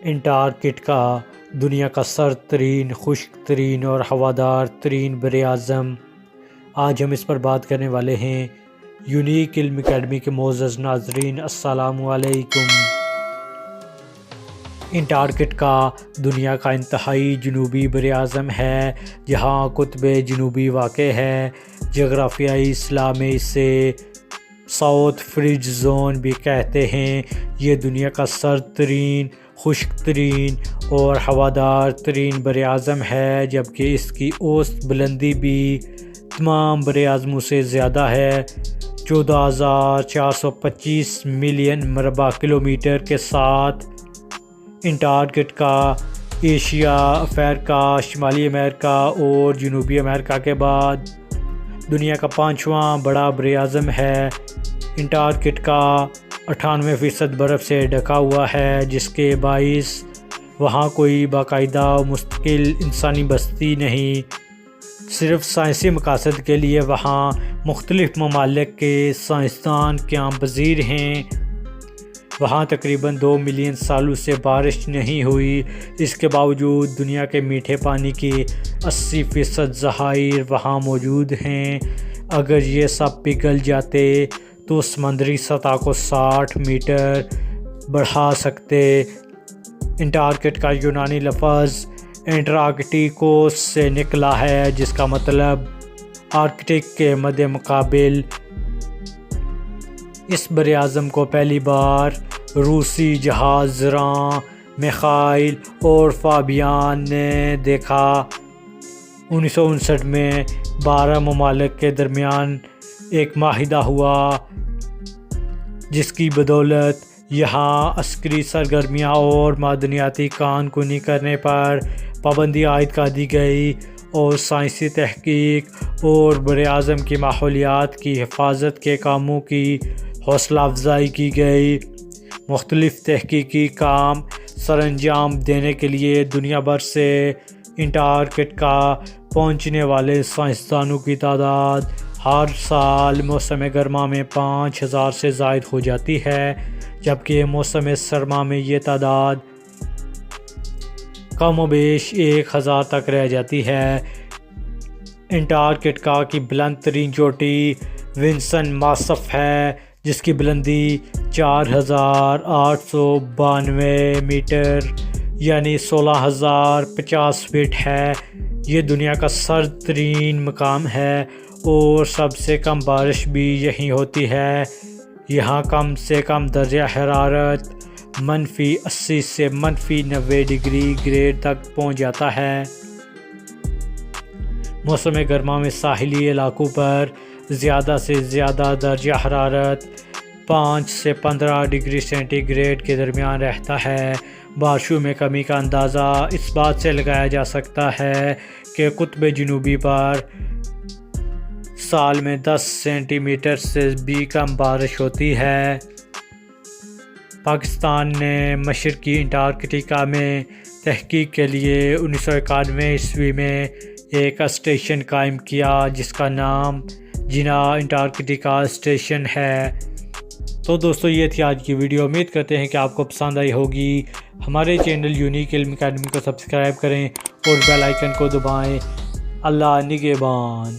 Antarctica دنیا کا سرد ترین، خشک ترین اور ہوادار ترین براعظم۔ آج ہم اس پر بات کرنے والے ہیں۔ یونیک علم اکیڈمی کے معزز ناظرین، السلام علیکم۔ انٹارکٹیکا دنیا کا انتہائی جنوبی براعظم ہے جہاں قطب جنوبی واقع ہے۔ جغرافیائی اصطلاح میں اسے ساؤتھ فرنج زون بھی کہتے ہیں۔ یہ دنیا کا سرد ترین، خشک ترین اور ہوادار ترین براعظم ہے، جبکہ اس کی اوسط بلندی بھی تمام براعظموں سے زیادہ ہے، 14,425 ملین مربع کلومیٹر کے ساتھ۔ انٹارکٹیکا ایشیا، افریقہ، شمالی امریکہ اور جنوبی امریکہ کے بعد دنیا کا 5واں بڑا براعظم ہے۔ انٹارکٹیکا 98% برف سے ڈھکا ہوا ہے، جس کے باعث وہاں کوئی باقاعدہ مستقل انسانی بستی نہیں، صرف سائنسی مقاصد کے لیے وہاں مختلف ممالک کے سائنسدان قیام پذیر ہیں۔ وہاں تقریباً 2 ملین سالوں سے بارش نہیں ہوئی، اس کے باوجود دنیا کے میٹھے پانی کے 80% ذخائر وہاں موجود ہیں۔ اگر یہ سب پگھل جاتے تو سمندری سطح کو 60 میٹر بڑھا سکتے۔ انٹارکٹیکا یونانی لفظ انٹراکٹیکوس سے نکلا ہے، جس کا مطلب آرکٹک کے مد مقابل۔ اس براعظم کو پہلی بار روسی جہاز راں میخائیل اور فابیان نے دیکھا۔ 1959 میں 12 ممالک کے درمیان ایک معاہدہ ہوا، جس کی بدولت یہاں عسکری سرگرمیاں اور معدنیاتی کان کنی کرنے پر پابندی عائد کر دی گئی، اور سائنسی تحقیق اور براعظم کی ماحولیات کی حفاظت کے کاموں کی حوصلہ افزائی کی گئی۔ مختلف تحقیقی کام سر انجام دینے کے لیے دنیا بھر سے انٹارکٹیکا پہنچنے والے سائنسدانوں کی تعداد ہر سال موسم گرما میں 5,000 سے زائد ہو جاتی ہے، جبکہ موسم سرما میں یہ تعداد کم و بیش 1,000 تک رہ جاتی ہے۔ انٹارکٹیکا کی بلند ترین چوٹی ونسن ماسف ہے، جس کی بلندی 4,892 میٹر یعنی 16,050 فٹ ہے۔ یہ دنیا کا سرد ترین مقام ہے اور سب سے کم بارش بھی یہیں ہوتی ہے۔ یہاں کم سے کم درجہ حرارت -80 سے -90 ڈگری گریڈ تک پہنچ جاتا ہے۔ موسم گرما میں ساحلی علاقوں پر زیادہ سے زیادہ درجہ حرارت 5 سے 15 ڈگری سینٹی گریڈ کے درمیان رہتا ہے۔ بارشوں میں کمی کا اندازہ اس بات سے لگایا جا سکتا ہے کہ قطب جنوبی پر سال میں 10 سینٹی میٹر سے بھی کم بارش ہوتی ہے۔ پاکستان نے مشرقی انٹارکٹیکا میں تحقیق کے لیے 1991 عیسوی میں ایک اسٹیشن قائم کیا، جس کا نام جنا انٹارکٹیکا اسٹیشن ہے۔ تو دوستو، یہ تھی آج کی ویڈیو۔ امید کرتے ہیں کہ آپ کو پسند آئی ہوگی۔ ہمارے چینل یونیک علم اکیڈمی کو سبسکرائب کریں اور بیل آئیکن کو دبائیں۔ اللہ نگہبان۔